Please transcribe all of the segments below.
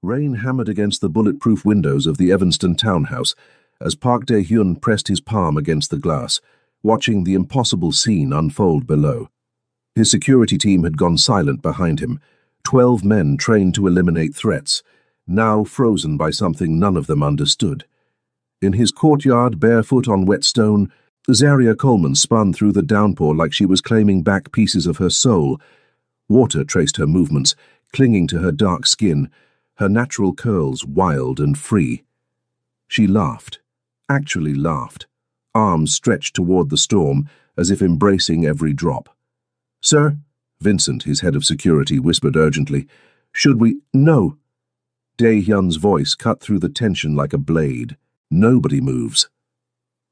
Rain hammered against the bulletproof windows of the Evanston townhouse as Park Dae-hyun pressed his palm against the glass, watching the impossible scene unfold below. His security team had gone silent behind him, 12 men trained to eliminate threats, now frozen by something none of them understood. In his courtyard, barefoot on wet stone, Zaria Coleman spun through the downpour like she was claiming back pieces of her soul. Water traced her movements, clinging to her dark skin, her natural curls wild and free. She laughed, actually laughed, arms stretched toward the storm as if embracing every drop. "Sir," Vincent, his head of security, whispered urgently, "should we—" "No." Dae-hyun's voice cut through the tension like a blade. "Nobody moves."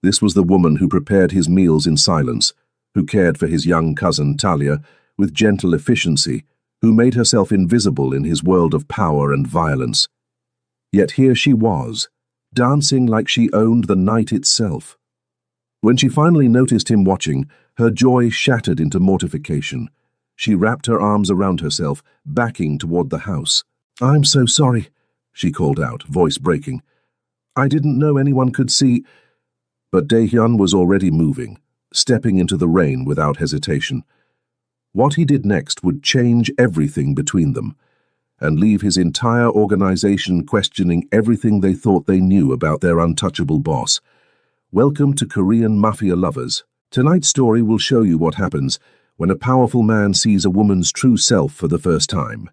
This was the woman who prepared his meals in silence, who cared for his young cousin Talia with gentle efficiency, who made herself invisible in his world of power and violence. Yet here she was, dancing like she owned the night itself. When she finally noticed him watching, her joy shattered into mortification. She wrapped her arms around herself, backing toward the house. "I'm so sorry," she called out, voice breaking. "I didn't know anyone could see—" But Dae-hyun was already moving, stepping into the rain without hesitation. What he did next would change everything between them, and leave his entire organization questioning everything they thought they knew about their untouchable boss. Welcome to Korean Mafia lovers. Tonight's story will show you what happens when a powerful man sees a woman's true self for the first time.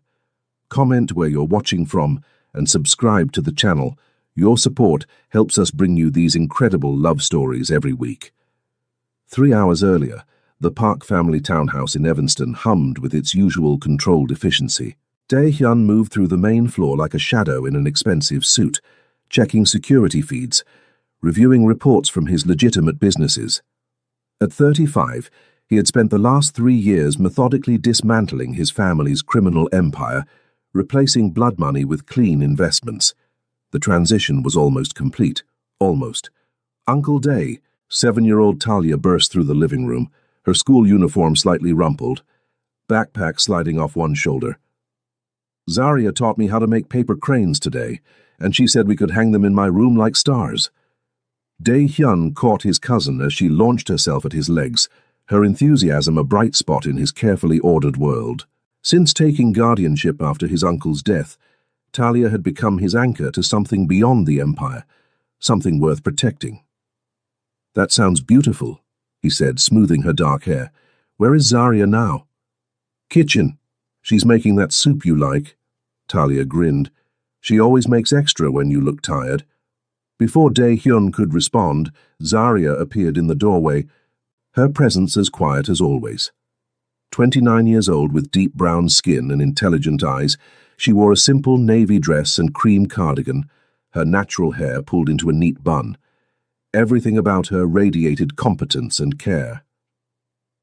Comment where you're watching from and subscribe to the channel. Your support helps us bring you these incredible love stories every week. 3 hours earlier, the Park family townhouse in Evanston hummed with its usual controlled efficiency. Dae-hyun moved through the main floor like a shadow in an expensive suit, checking security feeds, reviewing reports from his legitimate businesses. At 35, he had spent the last 3 years methodically dismantling his family's criminal empire, replacing blood money with clean investments. The transition was almost complete. Almost. Uncle Dae, 7-year-old Talia burst through the living room, her school uniform slightly rumpled, backpack sliding off one shoulder. "Zaria taught me how to make paper cranes today, and she said we could hang them in my room like stars." Dae-hyun caught his cousin as she launched herself at his legs, her enthusiasm a bright spot in his carefully ordered world. Since taking guardianship after his uncle's death, Talia had become his anchor to something beyond the empire, something worth protecting. "That sounds beautiful," he said, smoothing her dark hair. "Where is Zaria now?" "Kitchen. She's making that soup you like." Talia grinned. "She always makes extra when you look tired." Before Dae-hyun could respond, Zaria appeared in the doorway, her presence as quiet as always. 29 years old with deep brown skin and intelligent eyes, she wore a simple navy dress and cream cardigan, her natural hair pulled into a neat bun. Everything about her radiated competence and care.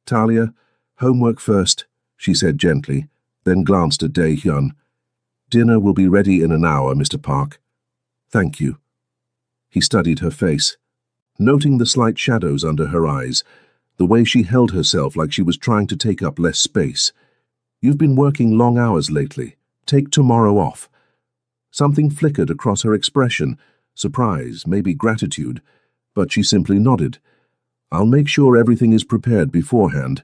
"Talia, homework first," she said gently, then glanced at Dae-hyun. "Dinner will be ready in an hour, Mr. Park." "Thank you." He studied her face, noting the slight shadows under her eyes, the way she held herself like she was trying to take up less space. "You've been working long hours lately. Take tomorrow off." Something flickered across her expression, surprise, maybe gratitude, but she simply nodded. "I'll make sure everything is prepared beforehand."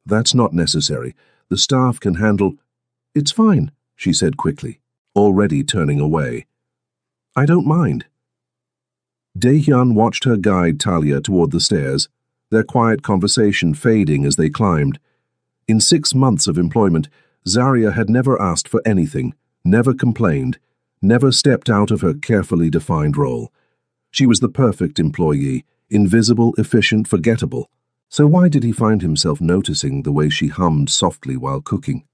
"That's not necessary. The staff can handle—" "It's fine," she said quickly, already turning away. "I don't mind." Dae-hyun watched her guide Talia toward the stairs, their quiet conversation fading as they climbed. In 6 months of employment, Zaria had never asked for anything, never complained, never stepped out of her carefully defined role. She was the perfect employee, invisible, efficient, forgettable. So why did he find himself noticing the way she hummed softly while cooking?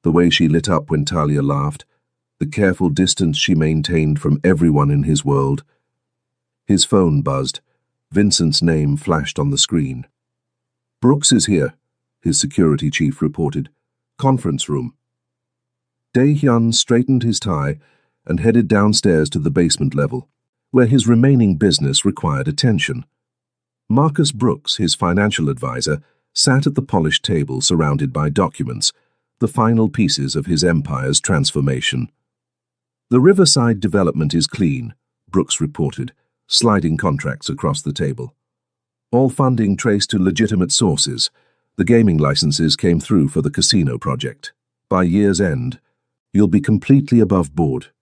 The way she lit up when Talia laughed, the careful distance she maintained from everyone in his world. His phone buzzed. Vincent's name flashed on the screen. "Brooks is here," his security chief reported. "Conference room." Dae-hyun straightened his tie and headed downstairs to the basement level, where his remaining business required attention. Marcus Brooks, his financial advisor, sat at the polished table surrounded by documents, the final pieces of his empire's transformation. The Riverside development is clean, Brooks reported, sliding contracts across the table. All funding traced to legitimate sources. The gaming licenses came through for the casino project. By year's end, you'll be completely above board.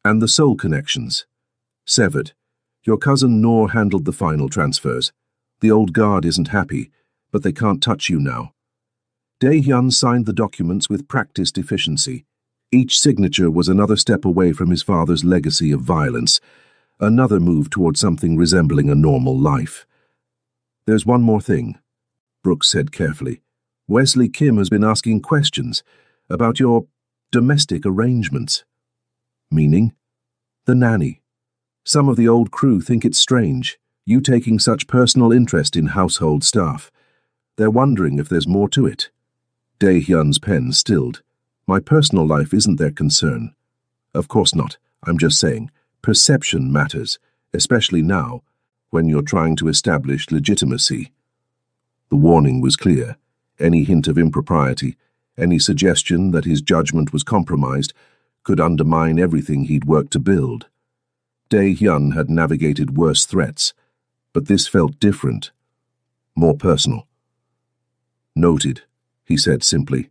And the soul connections. Severed. Your cousin Noor handled the final transfers. The old guard isn't happy, but they can't touch you now. Dae-hyun signed the documents with practiced efficiency. Each signature was another step away from his father's legacy of violence, another move toward something resembling a normal life. There's one more thing, Brooks said carefully. Wesley Kim has been asking questions about your domestic arrangements. Meaning? The nanny. Some of the old crew think it's strange, you taking such personal interest in household staff. They're wondering if there's more to it. Dae-hyun's pen stilled. My personal life isn't their concern. Of course not. I'm just saying, perception matters, especially now, when you're trying to establish legitimacy. The warning was clear. Any hint of impropriety, any suggestion that his judgment was compromised, could undermine everything he'd worked to build. Dae-hyun had navigated worse threats, but this felt different, more personal. Noted, he said simply.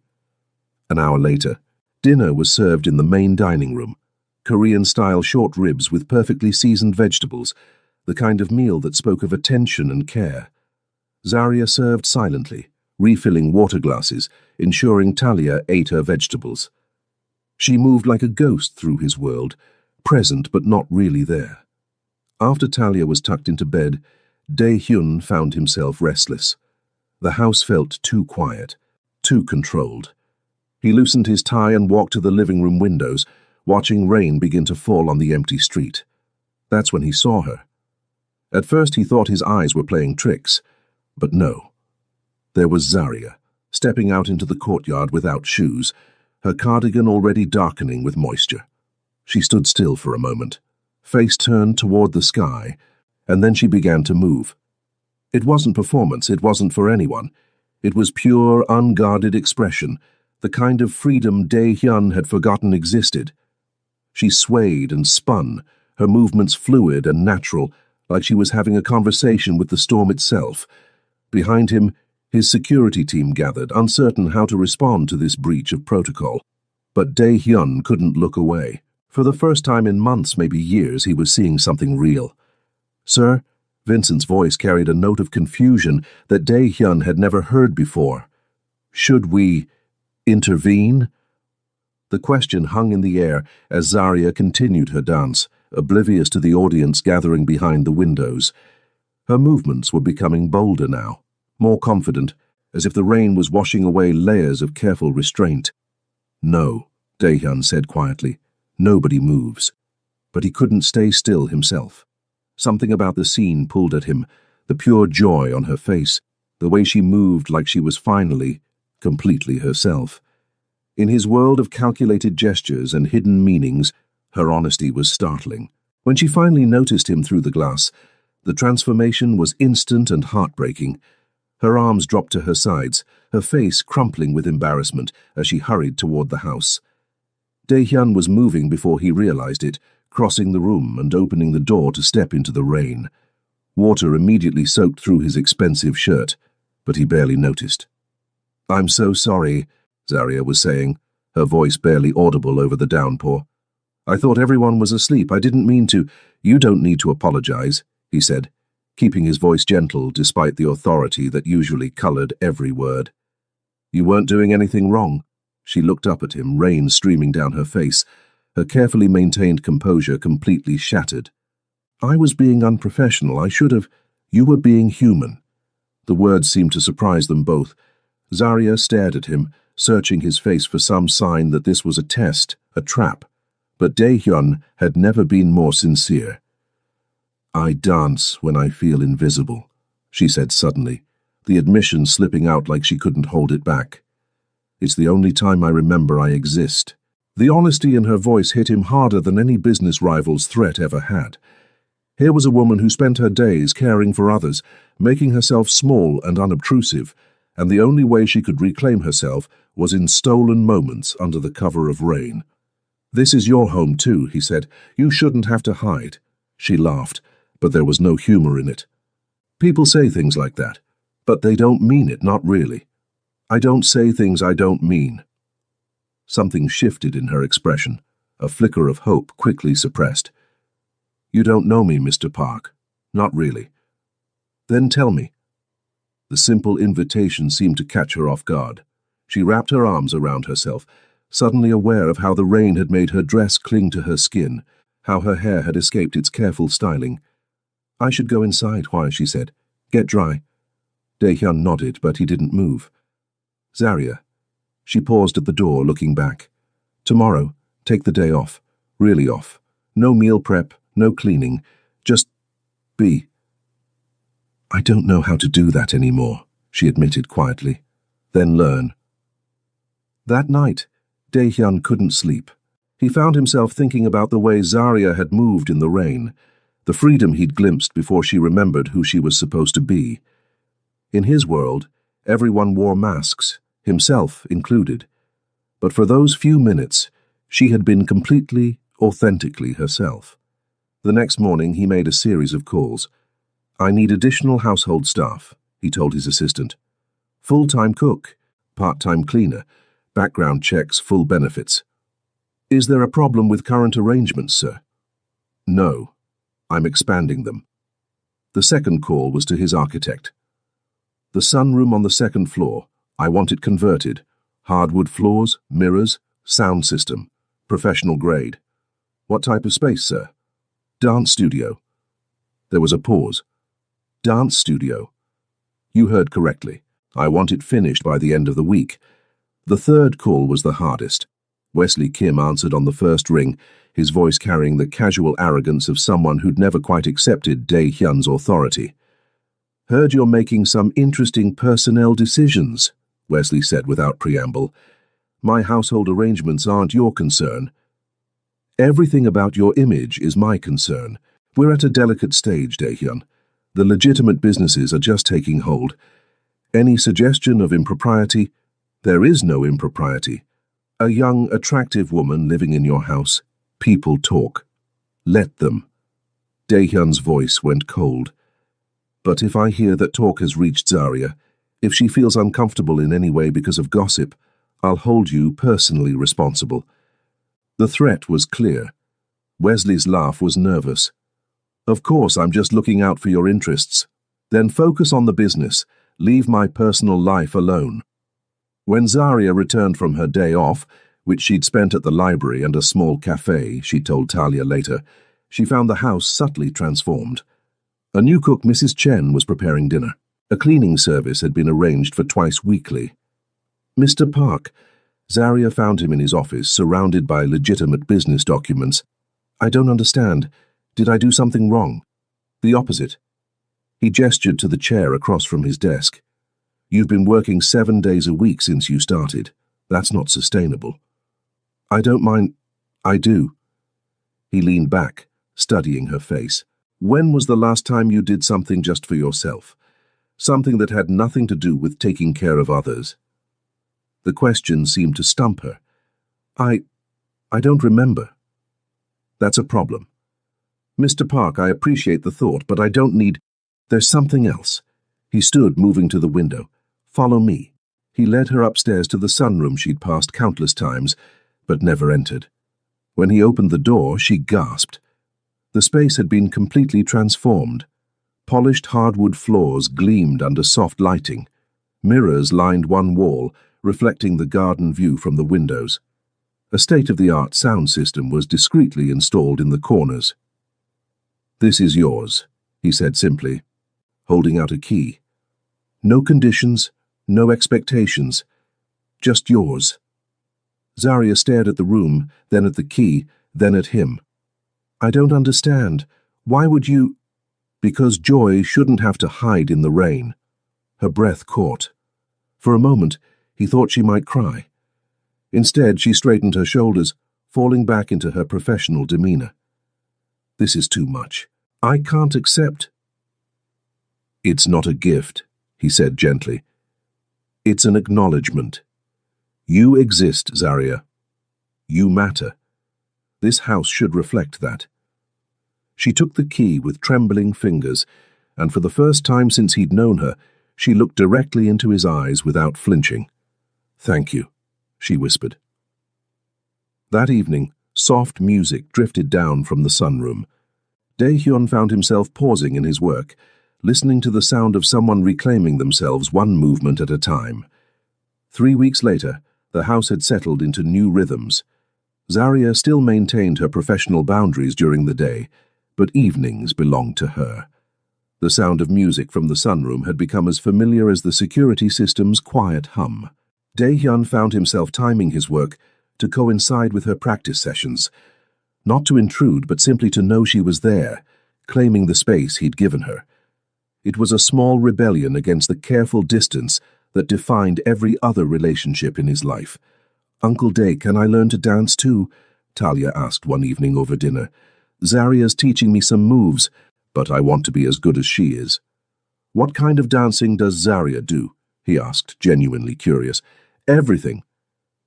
An hour later, dinner was served in the main dining room, Korean-style short ribs with perfectly seasoned vegetables, the kind of meal that spoke of attention and care. Zarya served silently, refilling water glasses, ensuring Talia ate her vegetables. She moved like a ghost through his world, present but not really there. After Talia was tucked into bed, Dae-hyun found himself restless. The house felt too quiet, too controlled. He loosened his tie and walked to the living room windows, watching rain begin to fall on the empty street. That's when he saw her. At first he thought his eyes were playing tricks, but no. There was Zarya, stepping out into the courtyard without shoes, her cardigan already darkening with moisture. She stood still for a moment, face turned toward the sky, and then she began to move. It wasn't performance, it wasn't for anyone. It was pure, unguarded expression, the kind of freedom Dae-hyun had forgotten existed. She swayed and spun, her movements fluid and natural, like she was having a conversation with the storm itself. Behind him, his security team gathered, uncertain how to respond to this breach of protocol. But Dae-hyun couldn't look away. For the first time in months, maybe years, he was seeing something real. Sir? Vincent's voice carried a note of confusion that Dae-hyun had never heard before. Should we intervene? The question hung in the air as Zarya continued her dance, oblivious to the audience gathering behind the windows. Her movements were becoming bolder now, more confident, as if the rain was washing away layers of careful restraint. No, Dae-hyun said quietly. Nobody moves. But he couldn't stay still himself. Something about the scene pulled at him, the pure joy on her face, the way she moved like she was finally, completely herself. In his world of calculated gestures and hidden meanings, her honesty was startling. When she finally noticed him through the glass, the transformation was instant and heartbreaking. Her arms dropped to her sides, her face crumpling with embarrassment as she hurried toward the house. Dae-hyun was moving before he realized it, crossing the room and opening the door to step into the rain. Water immediately soaked through his expensive shirt, but he barely noticed. "I'm so sorry," Zarya was saying, her voice barely audible over the downpour. "I thought everyone was asleep. I didn't mean to." "You don't need to apologize," he said, keeping his voice gentle despite the authority that usually colored every word. "You weren't doing anything wrong." She looked up at him, rain streaming down her face, her carefully maintained composure completely shattered. "I was being unprofessional. I should have. You were being human." The words seemed to surprise them both. Zarya stared at him, searching his face for some sign that this was a test, a trap. But Dae-hyun had never been more sincere. "I dance when I feel invisible," she said suddenly, the admission slipping out like she couldn't hold it back. "It's the only time I remember I exist." The honesty in her voice hit him harder than any business rival's threat ever had. Here was a woman who spent her days caring for others, making herself small and unobtrusive, and the only way she could reclaim herself was in stolen moments under the cover of rain. "This is your home too," he said. "You shouldn't have to hide." She laughed, but there was no humor in it. "People say things like that, but they don't mean it, not really. I don't say things I don't mean." Something shifted in her expression, a flicker of hope quickly suppressed. "You don't know me, Mr. Park. Not really." "Then tell me." The simple invitation seemed to catch her off guard. She wrapped her arms around herself, suddenly aware of how the rain had made her dress cling to her skin, how her hair had escaped its careful styling. "I should go inside," she said. "Get dry." Dae-hyun nodded, but he didn't move. "Zaria." She paused at the door, looking back. "Tomorrow, take the day off. Really off. No meal prep, no cleaning. Just be." "I don't know how to do that anymore," she admitted quietly. "Then learn." That night, Dae-hyun couldn't sleep. He found himself thinking about the way Zaria had moved in the rain, the freedom he'd glimpsed before she remembered who she was supposed to be. In his world, everyone wore masks, himself included. But for those few minutes, she had been completely, authentically herself. The next morning, he made a series of calls. "I need additional household staff," he told his assistant. "Full-time cook, part-time cleaner, background checks, full benefits." "Is there a problem with current arrangements, sir?" "No. I'm expanding them." The second call was to his architect. "The sunroom on the second floor. I want it converted. Hardwood floors, mirrors, sound system. Professional grade." "What type of space, sir?" "Dance studio." There was a pause. "Dance studio." "You heard correctly. I want it finished by the end of the week." The third call was the hardest. Wesley Kim answered on the first ring, his voice carrying the casual arrogance of someone who'd never quite accepted Dae-hyun's authority. "Heard you're making some interesting personnel decisions," Wesley said without preamble. "My household arrangements aren't your concern." "Everything about your image is my concern. We're at a delicate stage, Dae-hyun. The legitimate businesses are just taking hold. Any suggestion of impropriety? There is no impropriety. A young, attractive woman living in your house. People talk. Let them." Dae-hyun's voice went cold. "But if I hear that talk has reached Zaria, if she feels uncomfortable in any way because of gossip, I'll hold you personally responsible." The threat was clear. Wesley's laugh was nervous. "Of course, I'm just looking out for your interests. Then focus on the business. Leave my personal life alone." When Zaria returned from her day off, which she'd spent at the library and a small cafe, she told Talia later, she found the house subtly transformed. A new cook, Mrs. Chen, was preparing dinner. A cleaning service had been arranged for twice weekly. "Mr. Park," Zaria found him in his office, surrounded by legitimate business documents. "I don't understand. Did I do something wrong?" "The opposite." He gestured to the chair across from his desk. "You've been working 7 days a week since you started. That's not sustainable." "I don't mind." "I do." He leaned back, studying her face. "When was the last time you did something just for yourself? Something that had nothing to do with taking care of others?" The question seemed to stump her. I don't remember." "That's a problem. Mr. Park, I appreciate the thought, but I don't need—" "There's something else." He stood, moving to the window. "Follow me." He led her upstairs to the sunroom she'd passed countless times, but never entered. When he opened the door, she gasped. The space had been completely transformed. Polished hardwood floors gleamed under soft lighting. Mirrors lined one wall, reflecting the garden view from the windows. A state-of-the-art sound system was discreetly installed in the corners. "This is yours," he said simply, holding out a key. "No conditions, no expectations. Just yours." Zaria stared at the room, then at the key, then at him. "I don't understand. Why would you—" "Because joy shouldn't have to hide in the rain." Her breath caught. For a moment, he thought she might cry. Instead, she straightened her shoulders, falling back into her professional demeanor. "This is too much. I can't accept—" "It's not a gift," he said gently. "It's an acknowledgement. You exist, Zaria. You matter. This house should reflect that. She took the key with trembling fingers, and for the first time since he'd known her, she looked directly into his eyes without flinching. "Thank you," she whispered. That evening, soft music drifted down from the sunroom. Dae-hyun found himself pausing in his work, listening to the sound of someone reclaiming themselves one movement at a time. 3 weeks later, the house had settled into new rhythms. Zaria still maintained her professional boundaries during the day, but evenings belonged to her. The sound of music from the sunroom had become as familiar as the security system's quiet hum. Dae-hyun found himself timing his work to coincide with her practice sessions, not to intrude but simply to know she was there, claiming the space he'd given her. It was a small rebellion against the careful distance that defined every other relationship in his life. "Uncle Dae, can I learn to dance too?" Talia asked one evening over dinner. "Zaria's teaching me some moves, but I want to be as good as she is." "What kind of dancing does Zaria do?" he asked, genuinely curious. "Everything."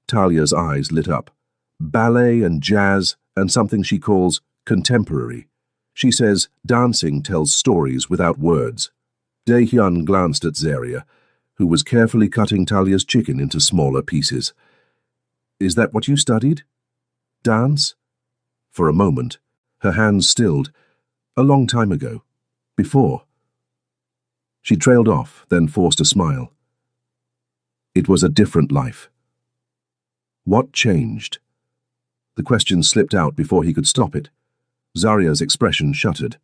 Talia's eyes lit up. "Ballet and jazz and something she calls contemporary. She says dancing tells stories without words." Dae-hyun glanced at Zaria, who was carefully cutting Talia's chicken into smaller pieces. "Is that what you studied? Dance?" For a moment, her hands stilled. "A long time ago. Before." She trailed off, then forced a smile. It was a different life. What changed? The question slipped out before he could stop it. Zaria's expression shuttered.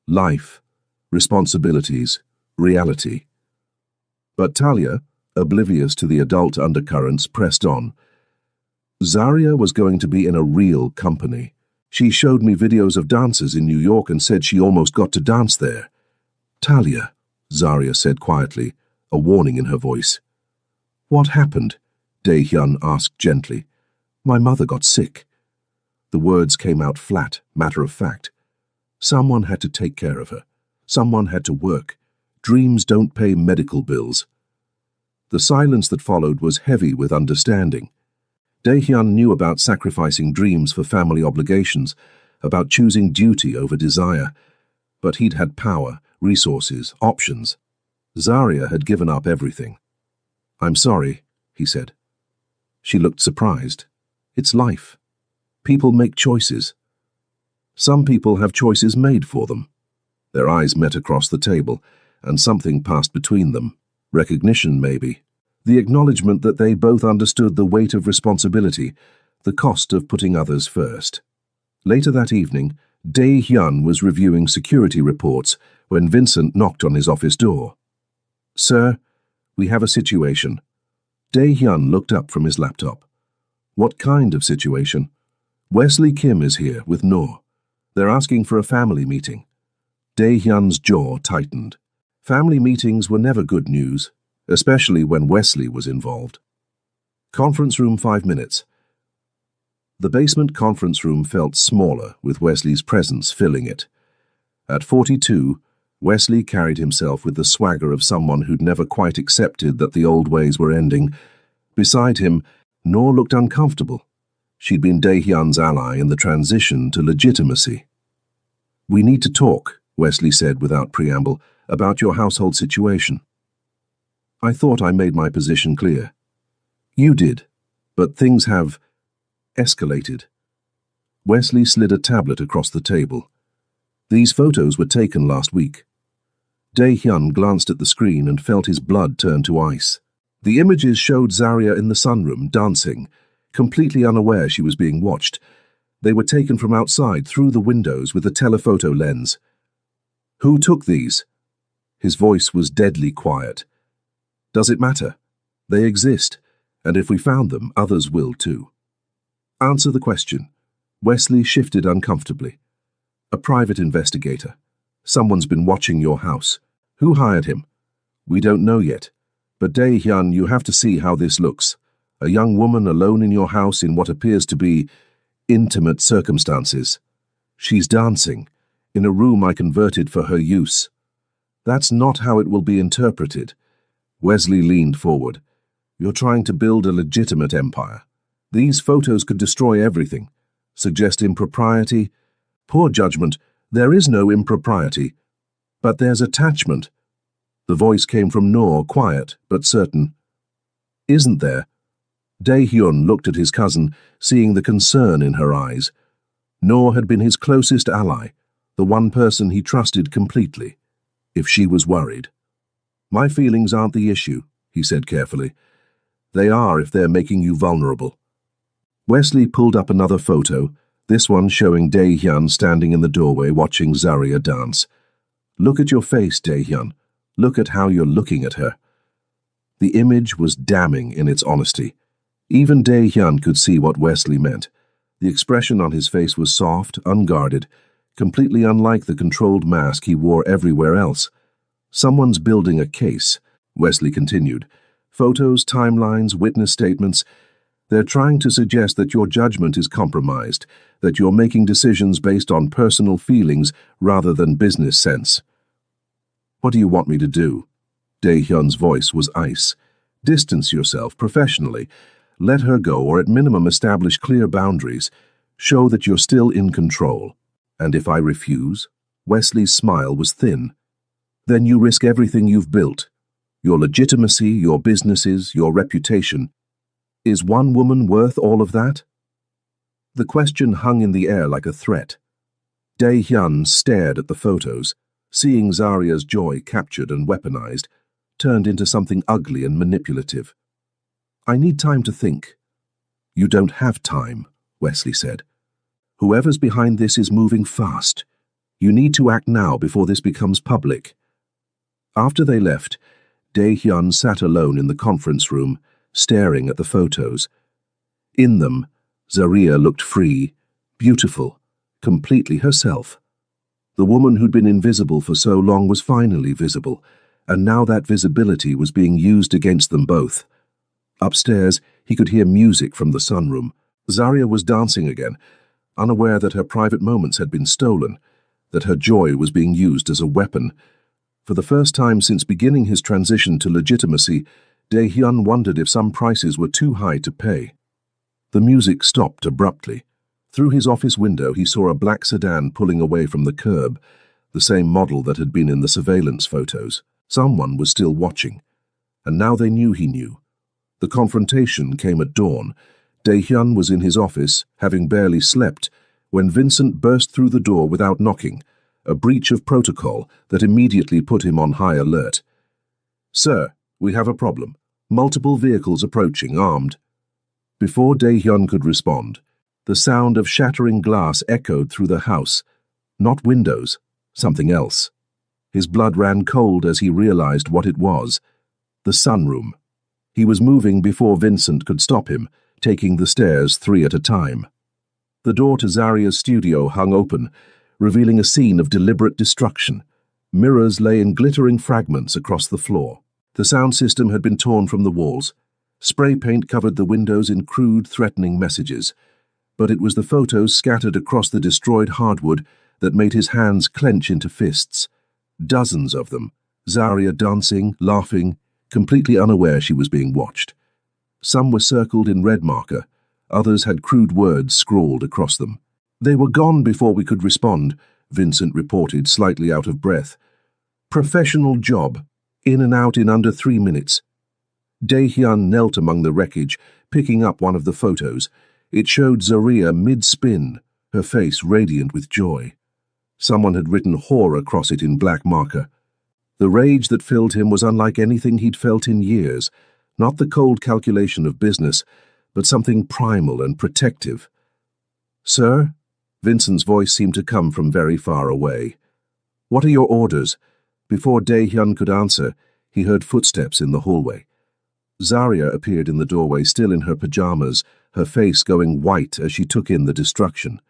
Life, responsibilities, reality. But Talia, oblivious to the adult undercurrents, pressed on. Zaria was going to be in a real company. She showed me videos of dancers in New York and said she almost got to dance there. "Talia," Zaria said quietly, a warning in her voice. "What happened?" Dae-hyun asked gently. "My mother got sick." The words came out flat, matter of fact. Someone had to take care of her. Someone had to work. Dreams don't pay medical bills. The silence that followed was heavy with understanding. Dae-hyun knew about sacrificing dreams for family obligations, about choosing duty over desire. But he'd had power, resources, options. Zaria had given up everything. "I'm sorry," he said. She looked surprised. "It's life. People make choices. Some people have choices made for them." Their eyes met across the table, and something passed between them. Recognition, maybe. The acknowledgement that they both understood the weight of responsibility, the cost of putting others first. Later that evening, Dae-hyun was reviewing security reports when Vincent knocked on his office door. "Sir, we have a situation." Dae-hyun looked up from his laptop. "What kind of situation?" "Wesley Kim is here with Noor. They're asking for a family meeting." Dae-hyun's jaw tightened. Family meetings were never good news, especially when Wesley was involved. Conference room 5 minutes. The basement conference room felt smaller, with Wesley's presence filling it. At 42, Wesley carried himself with the swagger of someone who'd never quite accepted that the old ways were ending. Beside him, Noor looked uncomfortable. She'd been Dae-hyun's ally in the transition to legitimacy. "We need to talk," Wesley said without preamble, "about your household situation." "I thought I made my position clear." "You did, but things have escalated." Wesley slid a tablet across the table. "These photos were taken last week." Dae-hyun glanced at the screen and felt his blood turn to ice. The images showed Zaria in the sunroom, dancing, completely unaware she was being watched. They were taken from outside, through the windows, with a telephoto lens. "Who took these?" His voice was deadly quiet. "Does it matter? They exist, and if we found them, others will too." "Answer the question." Wesley shifted uncomfortably. "A private investigator. Someone's been watching your house. Who hired him?" "We don't know yet. But Dae-hyun, you have to see how this looks. A young woman alone in your house in what appears to be intimate circumstances. She's dancing, in a room I converted for her use. That's not how it will be interpreted." Wesley leaned forward. "You're trying to build a legitimate empire. These photos could destroy everything. Suggest impropriety? Poor judgment. There is no impropriety. But there's attachment. The voice came from Noor, quiet but certain. Isn't there? Dae-hyun looked at his cousin, seeing the concern in her eyes. Noor had been his closest ally, the one person he trusted completely, if she was worried. My feelings aren't the issue, he said carefully. They are if they're making you vulnerable. Wesley pulled up another photo, this one showing Dae-hyun standing in the doorway watching Zaria dance. Look at your face, Dae-hyun. Look at how you're looking at her. The image was damning in its honesty. Even Dae-hyun could see what Wesley meant. The expression on his face was soft, unguarded, completely unlike the controlled mask he wore everywhere else. Someone's building a case, Wesley continued. Photos, timelines, witness statements. They're trying to suggest that your judgment is compromised, that you're making decisions based on personal feelings rather than business sense. What do you want me to do? Dae-hyun's voice was ice. Distance yourself professionally. Let her go, or at minimum establish clear boundaries. Show that you're still in control. And if I refuse? Wesley's smile was thin. Then you risk everything you've built. Your legitimacy, your businesses, your reputation. Is one woman worth all of that? The question hung in the air like a threat. Dae-hyun stared at the photos, seeing Zaria's joy captured and weaponized, turned into something ugly and manipulative. I need time to think. You don't have time, Wesley said. Whoever's behind this is moving fast. You need to act now before this becomes public. After they left, Dae-hyun sat alone in the conference room, staring at the photos. In them, Zaria looked free, beautiful, completely herself. The woman who'd been invisible for so long was finally visible, and now that visibility was being used against them both. Upstairs, he could hear music from the sunroom. Zaria was dancing again, unaware that her private moments had been stolen, that her joy was being used as a weapon. For the first time since beginning his transition to legitimacy, Dae-hyun wondered if some prices were too high to pay. The music stopped abruptly. Through his office window he saw a black sedan pulling away from the curb, the same model that had been in the surveillance photos. Someone was still watching, and now they knew he knew. The confrontation came at dawn. Dae-hyun was in his office, having barely slept, when Vincent burst through the door without knocking, a breach of protocol that immediately put him on high alert. Sir, we have a problem. Multiple vehicles approaching, armed. Before Dae-hyun could respond, the sound of shattering glass echoed through the house. Not windows, something else. His blood ran cold as he realized what it was. The sunroom. He was moving before Vincent could stop him, taking the stairs 3 at a time. The door to Zaria's studio hung open, revealing a scene of deliberate destruction. Mirrors lay in glittering fragments across the floor. The sound system had been torn from the walls. Spray paint covered the windows in crude, threatening messages. But it was the photos scattered across the destroyed hardwood that made his hands clench into fists. Dozens of them, Zaria dancing, laughing, completely unaware she was being watched. Some were circled in red marker, others had crude words scrawled across them. They were gone before we could respond, Vincent reported, slightly out of breath. Professional job, in and out in under 3 minutes. Dae-hyun knelt among the wreckage, picking up one of the photos. It showed Zaria mid-spin, her face radiant with joy. Someone had written whore across it in black marker. The rage that filled him was unlike anything he'd felt in years, not the cold calculation of business, but something primal and protective. Sir? Vincent's voice seemed to come from very far away. What are your orders? Before Dae-hyun could answer, he heard footsteps in the hallway. Zaria appeared in the doorway, still in her pajamas, her face going white as she took in the destruction.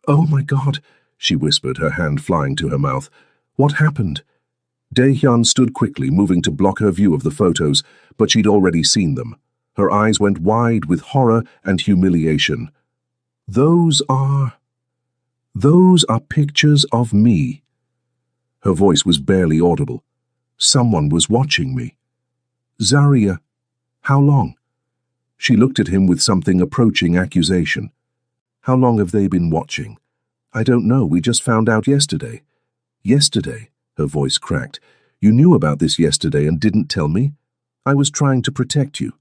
Oh my God, she whispered, her hand flying to her mouth. What happened? Dae-hyun stood quickly, moving to block her view of the photos, but she'd already seen them. Her eyes went wide with horror and humiliation. Those are pictures of me. Her voice was barely audible. Someone was watching me. Zaria, how long? She looked at him with something approaching accusation. How long have they been watching? I don't know, we just found out yesterday. Yesterday? Her voice cracked. You knew about this yesterday and didn't tell me? I was trying to protect you.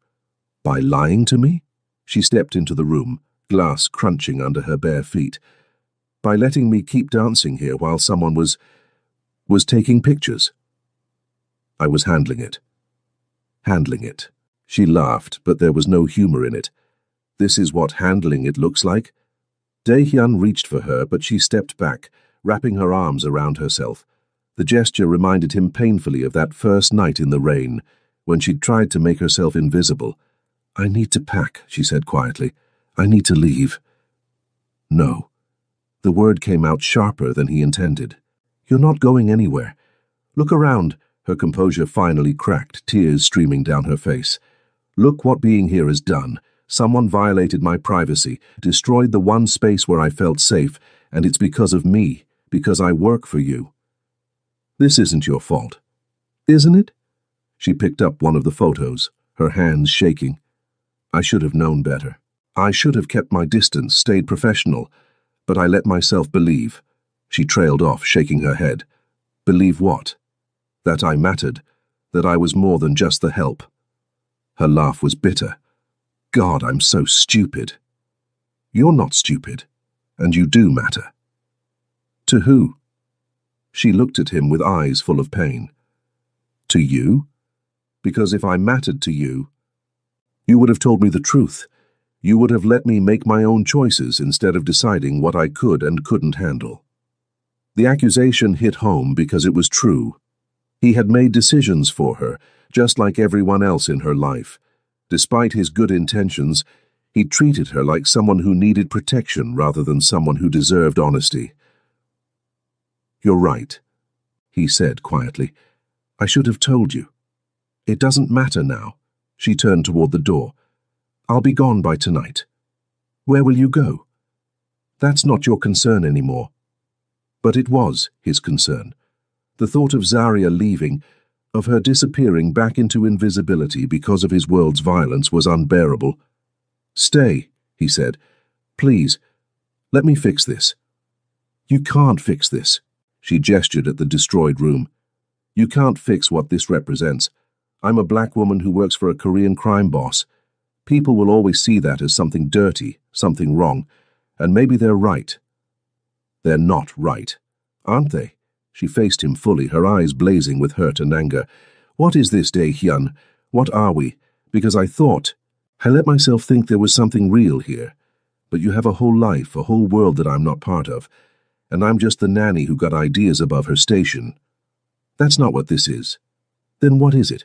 By lying to me? She stepped into the room, glass crunching under her bare feet. By letting me keep dancing here while someone was taking pictures. I was handling it. Handling it. She laughed, but there was no humor in it. This is what handling it looks like? Dae-hyun reached for her, but she stepped back, wrapping her arms around herself. The gesture reminded him painfully of that first night in the rain, when she'd tried to make herself invisible. I need to pack, she said quietly. I need to leave. No. The word came out sharper than he intended. You're not going anywhere. Look around. Her composure finally cracked, tears streaming down her face. Look what being here has done. Someone violated my privacy, destroyed the one space where I felt safe, and it's because of me, because I work for you. This isn't your fault. Isn't it? She picked up one of the photos, her hands shaking. I should have known better. I should have kept my distance, stayed professional, but I let myself believe. She trailed off, shaking her head. Believe what? That I mattered, that I was more than just the help. Her laugh was bitter. God, I'm so stupid. You're not stupid, and you do matter. To who? She looked at him with eyes full of pain. To you? Because if I mattered to you, you would have told me the truth. You would have let me make my own choices instead of deciding what I could and couldn't handle. The accusation hit home because it was true. He had made decisions for her, just like everyone else in her life. Despite his good intentions, he treated her like someone who needed protection rather than someone who deserved honesty. You're right, he said quietly. I should have told you. It doesn't matter now. She turned toward the door. I'll be gone by tonight. Where will you go? That's not your concern anymore. But it was his concern. The thought of Zarya leaving, of her disappearing back into invisibility because of his world's violence, was unbearable. Stay, he said. Please, let me fix this. You can't fix this. She gestured at the destroyed room. You can't fix what this represents. I'm a black woman who works for a Korean crime boss. People will always see that as something dirty, something wrong, and maybe they're right. They're not right, aren't they? She faced him fully, her eyes blazing with hurt and anger. What is this, Dae-hyun? What are we? Because I let myself think there was something real here. But you have a whole life, a whole world that I'm not part of, and I'm just the nanny who got ideas above her station. That's not what this is. Then what is it?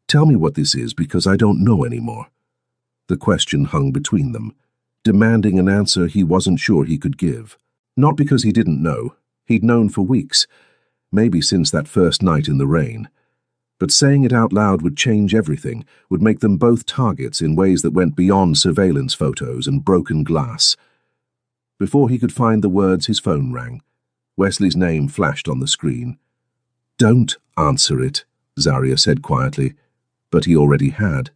Tell me what this is, because I don't know anymore. The question hung between them, demanding an answer he wasn't sure he could give. Not because he didn't know. He'd known for weeks, maybe since that first night in the rain. But saying it out loud would change everything, would make them both targets in ways that went beyond surveillance photos and broken glass. Before he could find the words, his phone rang. Wesley's name flashed on the screen. Don't answer it, Zarya said quietly, but he already had.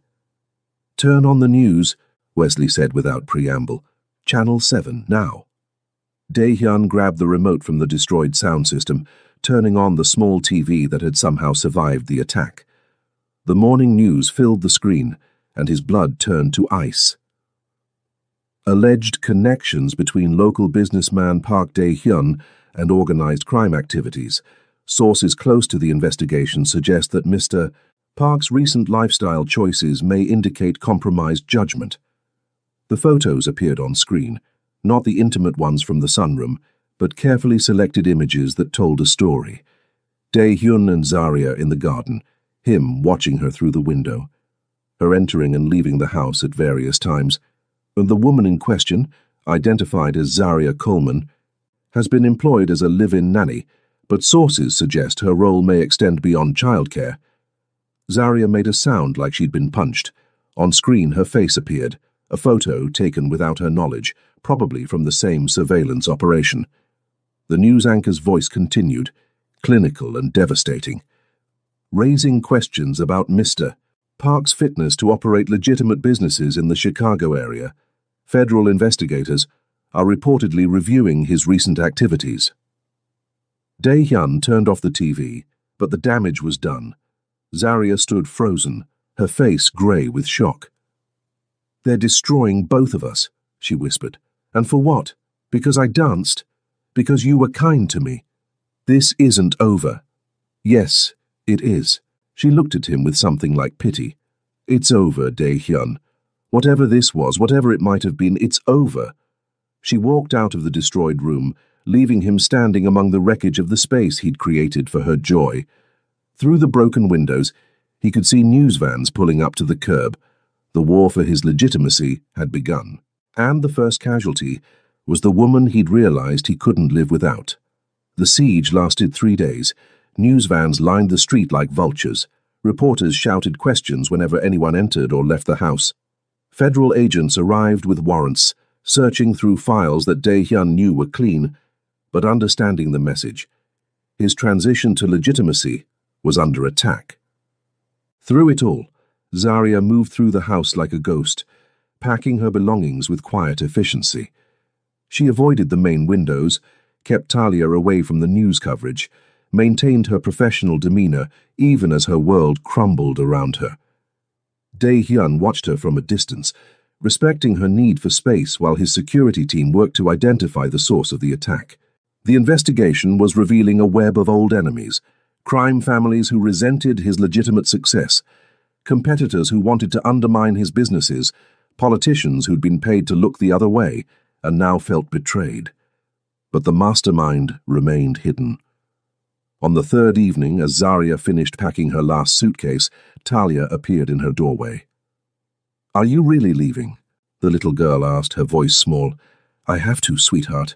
Turn on the news, Wesley said without preamble. Channel 7, now. Dae-hyun grabbed the remote from the destroyed sound system, turning on the small TV that had somehow survived the attack. The morning news filled the screen, and his blood turned to ice. Alleged connections between local businessman Park Dae-hyun and organized crime activities. Sources close to the investigation suggest that Mr. Park's recent lifestyle choices may indicate compromised judgment. The photos appeared on screen, not the intimate ones from the sunroom, but carefully selected images that told a story. Dae-hyun and Zarya in the garden, him watching her through the window, her entering and leaving the house at various times, and the woman in question, identified as Zarya Coleman, has been employed as a live-in nanny, but sources suggest her role may extend beyond childcare. Zarya made a sound like she'd been punched. On screen, her face appeared, a photo taken without her knowledge, probably from the same surveillance operation. The news anchor's voice continued, clinical and devastating, raising questions about Mr. Park's fitness to operate legitimate businesses in the Chicago area. Federal investigators, are reportedly reviewing his recent activities. Dae-hyun turned off the TV, but the damage was done. Zarya stood frozen, her face grey with shock. "They're destroying both of us," she whispered. "And for what? Because I danced? Because you were kind to me? This isn't over." "Yes, it is." She looked at him with something like pity. "It's over, Dae-hyun. Whatever this was, whatever it might have been, it's over." She walked out of the destroyed room, leaving him standing among the wreckage of the space he'd created for her joy. Through the broken windows, he could see news vans pulling up to the curb. The war for his legitimacy had begun. And the first casualty was the woman he'd realized he couldn't live without. The siege lasted 3 days. News vans lined the street like vultures. Reporters shouted questions whenever anyone entered or left the house. Federal agents arrived with warrants, searching through files that Dae-hyun knew were clean, but understanding the message. His transition to legitimacy was under attack. Through it all, Zarya moved through the house like a ghost, packing her belongings with quiet efficiency. She avoided the main windows, kept Talia away from the news coverage, maintained her professional demeanor even as her world crumbled around her. Dae-hyun watched her from a distance, respecting her need for space while his security team worked to identify the source of the attack. The investigation was revealing a web of old enemies, crime families who resented his legitimate success, competitors who wanted to undermine his businesses, politicians who'd been paid to look the other way and now felt betrayed. But the mastermind remained hidden. On the third evening, as Zarya finished packing her last suitcase, Talia appeared in her doorway. "Are you really leaving?" the little girl asked, her voice small. "I have to, sweetheart."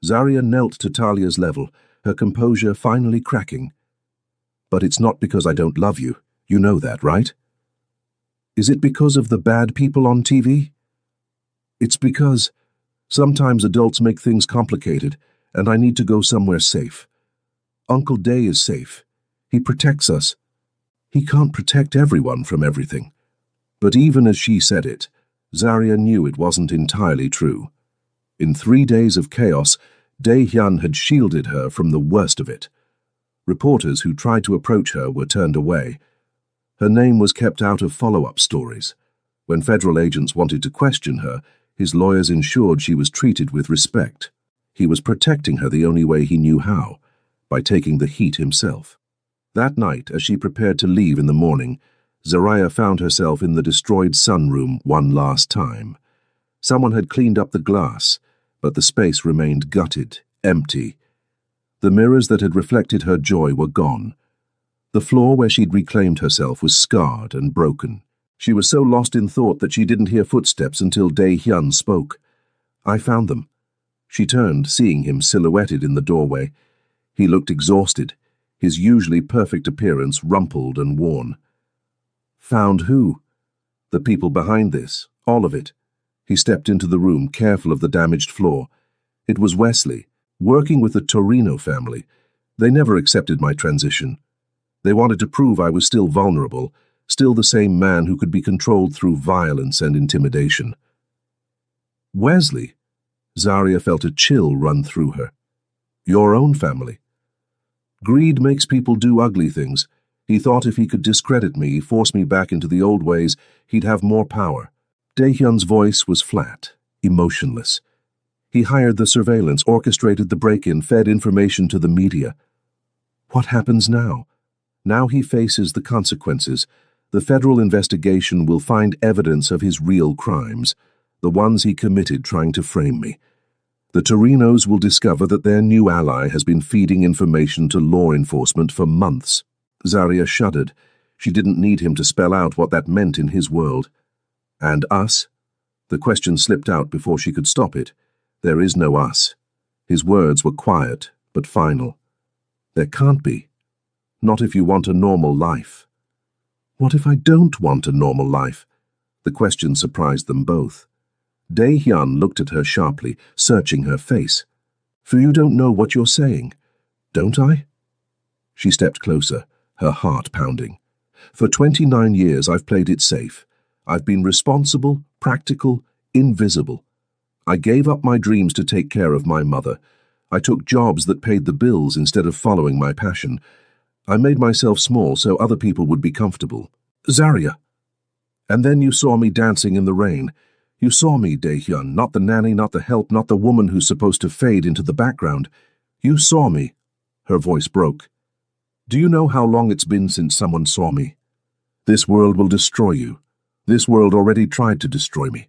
Zarya knelt to Talia's level, her composure finally cracking. "But it's not because I don't love you. You know that, right?" "Is it because of the bad people on TV?" "It's because sometimes adults make things complicated, and I need to go somewhere safe. Uncle Dae is safe. He protects us. He can't protect everyone from everything." But even as she said it, Zarya knew it wasn't entirely true. In 3 days of chaos, Dae-hyun had shielded her from the worst of it. Reporters who tried to approach her were turned away. Her name was kept out of follow-up stories. When federal agents wanted to question her, his lawyers ensured she was treated with respect. He was protecting her the only way he knew how, by taking the heat himself. That night, as she prepared to leave in the morning, Zarya found herself in the destroyed sunroom one last time. Someone had cleaned up the glass, but the space remained gutted, empty. The mirrors that had reflected her joy were gone. The floor where she'd reclaimed herself was scarred and broken. She was so lost in thought that she didn't hear footsteps until Dae-hyun spoke. "I found them." She turned, seeing him silhouetted in the doorway. He looked exhausted, his usually perfect appearance rumpled and worn. "Found who?" "The people behind this, all of it." He stepped into the room, careful of the damaged floor. It was Wesley, working with the Torino family. They never accepted my transition. They wanted to prove I was still vulnerable, still the same man who could be controlled through violence and intimidation. "Wesley?" Zarya felt a chill run through her. "Your own family?" "Greed makes people do ugly things. He thought if he could discredit me, force me back into the old ways, he'd have more power." Dae-hyun's voice was flat, emotionless. He hired the surveillance, orchestrated the break-in, fed information to the media. What happens now? Now he faces the consequences. The federal investigation will find evidence of his real crimes, the ones he committed trying to frame me. The Torinos will discover that their new ally has been feeding information to law enforcement for months. Zarya shuddered. She didn't need him to spell out what that meant in his world. "And us?" The question slipped out before she could stop it. "There is no us." His words were quiet, but final. "There can't be. Not if you want a normal life." "What if I don't want a normal life?" The question surprised them both. Dae-hyun looked at her sharply, searching her face. "For you don't know what you're saying, don't I?" She stepped closer, her heart pounding. "For 29 years I've played it safe. I've been responsible, practical, invisible. I gave up my dreams to take care of my mother. I took jobs that paid the bills instead of following my passion. I made myself small so other people would be comfortable. Zarya. And then you saw me dancing in the rain. You saw me, Daehyun, not the nanny, not the help, not the woman who's supposed to fade into the background. You saw me. Her voice broke. Do you know how long it's been since someone saw me? This world will destroy you. This world already tried to destroy me.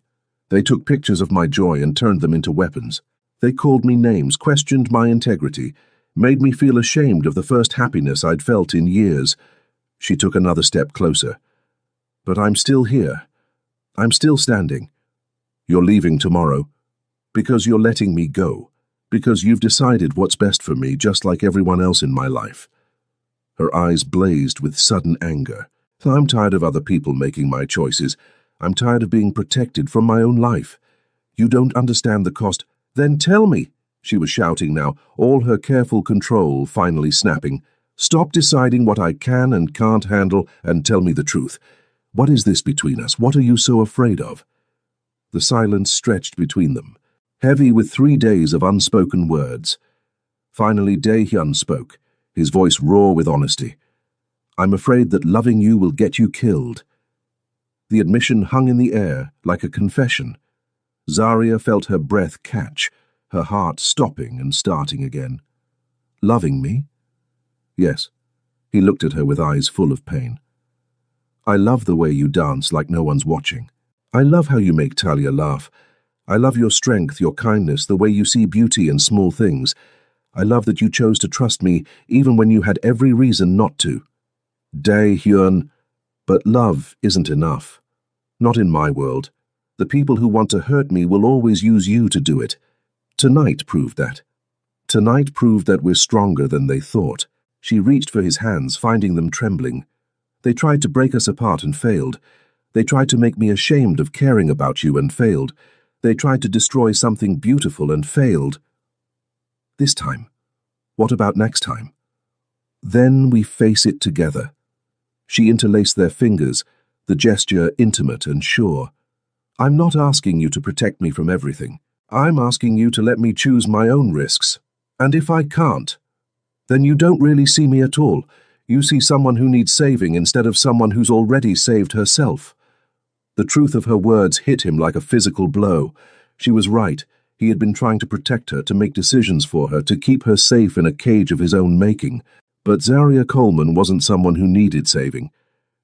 They took pictures of my joy and turned them into weapons. They called me names, questioned my integrity, made me feel ashamed of the first happiness I'd felt in years. She took another step closer. But I'm still here. I'm still standing. You're leaving tomorrow. Because you're letting me go. Because you've decided what's best for me, just like everyone else in my life. Her eyes blazed with sudden anger. I'm tired of other people making my choices. I'm tired of being protected from my own life. You don't understand the cost. Then tell me, she was shouting now, all her careful control finally snapping. Stop deciding what I can and can't handle and tell me the truth. What is this between us? What are you so afraid of? The silence stretched between them, heavy with 3 days of unspoken words. Finally, Daehyun spoke, his voice raw with honesty. I'm afraid that loving you will get you killed. The admission hung in the air like a confession. Zarya felt her breath catch, her heart stopping and starting again. Loving me? Yes. He looked at her with eyes full of pain. I love the way you dance like no one's watching. I love how you make Talia laugh. I love your strength, your kindness, the way you see beauty in small things. I love that you chose to trust me even when you had every reason not to. Daehyun, but love isn't enough. Not in my world. The people who want to hurt me will always use you to do it. Tonight proved that. Tonight proved that we're stronger than they thought. She reached for his hands, finding them trembling. They tried to break us apart and failed. They tried to make me ashamed of caring about you and failed. They tried to destroy something beautiful and failed. This time. What about next time? Then we face it together. She interlaced their fingers, the gesture intimate and sure. I'm not asking you to protect me from everything. I'm asking you to let me choose my own risks. And if I can't, then you don't really see me at all. You see someone who needs saving instead of someone who's already saved herself. The truth of her words hit him like a physical blow. She was right. He had been trying to protect her, to make decisions for her, to keep her safe in a cage of his own making. But Zarya Coleman wasn't someone who needed saving.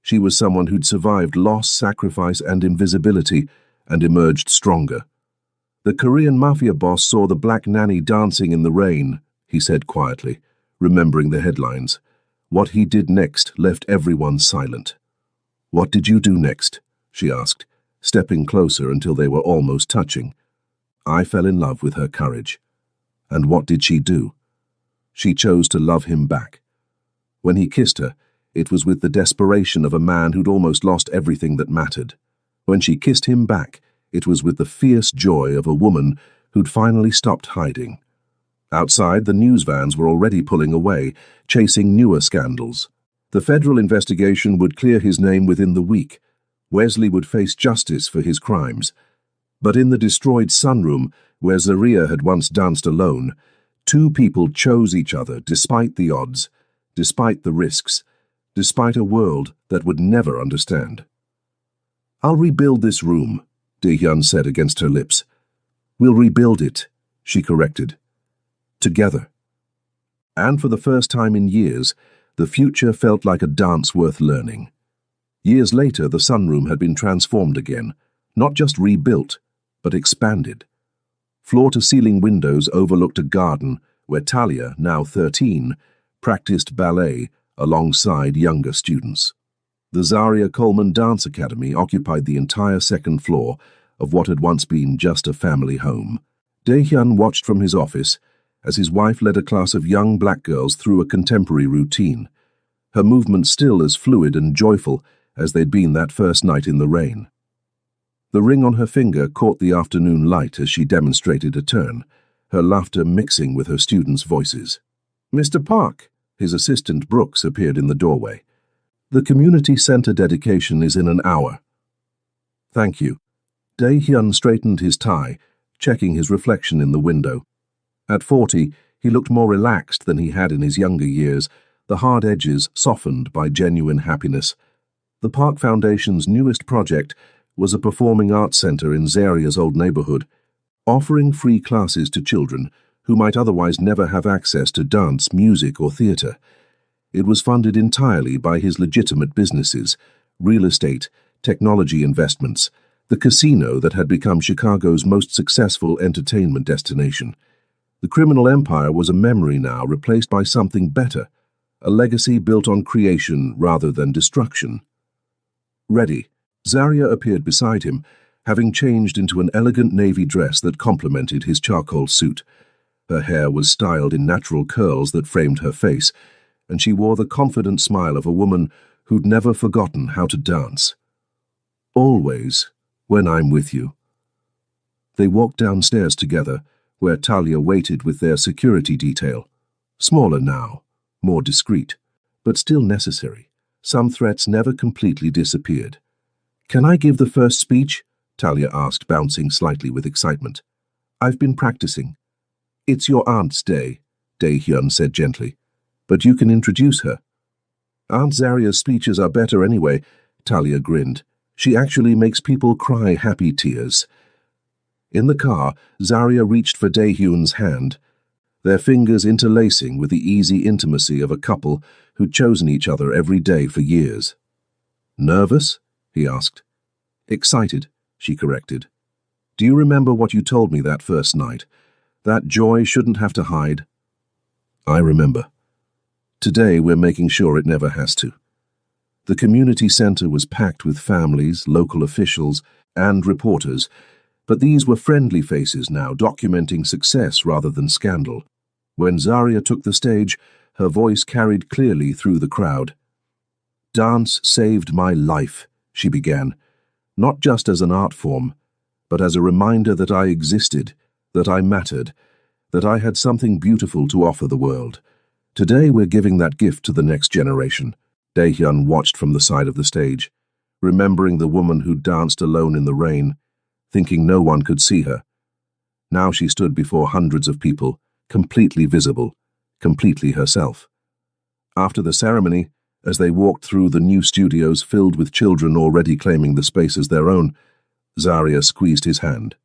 She was someone who'd survived loss, sacrifice, and invisibility, and emerged stronger. The Korean Mafia boss saw the black nanny dancing in the rain, he said quietly, remembering the headlines. What he did next left everyone silent. What did you do next? She asked, stepping closer until they were almost touching. I fell in love with her courage. And what did she do? She chose to love him back. When he kissed her, it was with the desperation of a man who'd almost lost everything that mattered. When she kissed him back, it was with the fierce joy of a woman who'd finally stopped hiding. Outside, the news vans were already pulling away, chasing newer scandals. The federal investigation would clear his name within the week. Wesley would face justice for his crimes. But in the destroyed sunroom, where Zarya had once danced alone, 2 people chose each other despite the odds, despite the risks, despite a world that would never understand. I'll rebuild this room, Daehyun said against her lips. We'll rebuild it, she corrected. Together. And for the first time in years, the future felt like a dance worth learning. Years later, the sunroom had been transformed again, not just rebuilt, but expanded. Floor-to-ceiling windows overlooked a garden where Talia, now 13, practiced ballet alongside younger students. The Zarya Coleman Dance Academy occupied the entire second floor of what had once been just a family home. Daehyun watched from his office as his wife led a class of young black girls through a contemporary routine, her movements still as fluid and joyful as they'd been that first night in the rain. The ring on her finger caught the afternoon light as she demonstrated a turn, her laughter mixing with her students' voices. Mr. Park, his assistant Brooks appeared in the doorway. The community center dedication is in an hour. Thank you. Daehyun straightened his tie, checking his reflection in the window. At 40, he looked more relaxed than he had in his younger years, the hard edges softened by genuine happiness. The Park Foundation's newest project was a performing arts center in Zaria's old neighborhood, offering free classes to children who might otherwise never have access to dance, music, or theater. It was funded entirely by his legitimate businesses, real estate, technology investments, the casino that had become Chicago's most successful entertainment destination. The criminal empire was a memory now, replaced by something better, a legacy built on creation rather than destruction. Ready, Zaria appeared beside him, having changed into an elegant navy dress that complemented his charcoal suit. Her hair was styled in natural curls that framed her face, and she wore the confident smile of a woman who'd never forgotten how to dance. Always, when I'm with you. They walked downstairs together, where Talia waited with their security detail. Smaller now, more discreet, but still necessary. Some threats never completely disappeared. "Can I give the first speech?" Talia asked, bouncing slightly with excitement. "I've been practicing." "It's your aunt's day," Dae-hyun said gently. "But you can introduce her." "Aunt Zaria's speeches are better anyway," Talia grinned. "She actually makes people cry happy tears." In the car, Zaria reached for Dae-hyun's hand, their fingers interlacing with the easy intimacy of a couple who'd chosen each other every day for years. "Nervous?" he asked. "Excited," she corrected. "Do you remember what you told me that first night? That joy shouldn't have to hide?" "I remember. Today we're making sure it never has to." The community center was packed with families, local officials, and reporters, but these were friendly faces now, documenting success rather than scandal. When Zaria took the stage, her voice carried clearly through the crowd. "Dance saved my life," she began, "not just as an art form, but as a reminder that I existed, that I mattered, that I had something beautiful to offer the world. Today we're giving that gift to the next generation." Dae-hyun watched from the side of the stage, remembering the woman who danced alone in the rain, thinking no one could see her. Now she stood before hundreds of people, completely visible, completely herself. After the ceremony, as they walked through the new studios filled with children already claiming the space as their own, Zaria squeezed his hand.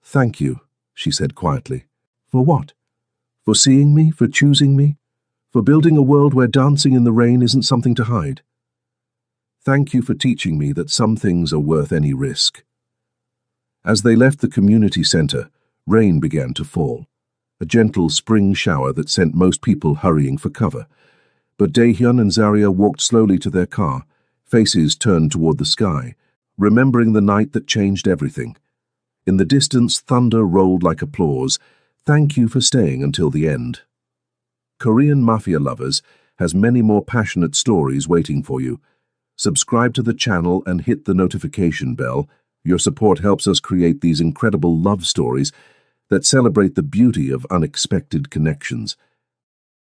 "Thank you," she said quietly. "For what? For seeing me, for choosing me, for building a world where dancing in the rain isn't something to hide. Thank you for teaching me that some things are worth any risk." As they left the community center, rain began to fall, a gentle spring shower that sent most people hurrying for cover. But Dae-hyun and Zaria walked slowly to their car, faces turned toward the sky, remembering the night that changed everything. In the distance, thunder rolled like applause. "Thank you for staying until the end." Korean Mafia Lovers has many more passionate stories waiting for you. Subscribe to the channel and hit the notification bell. Your support helps us create these incredible love stories that celebrate the beauty of unexpected connections.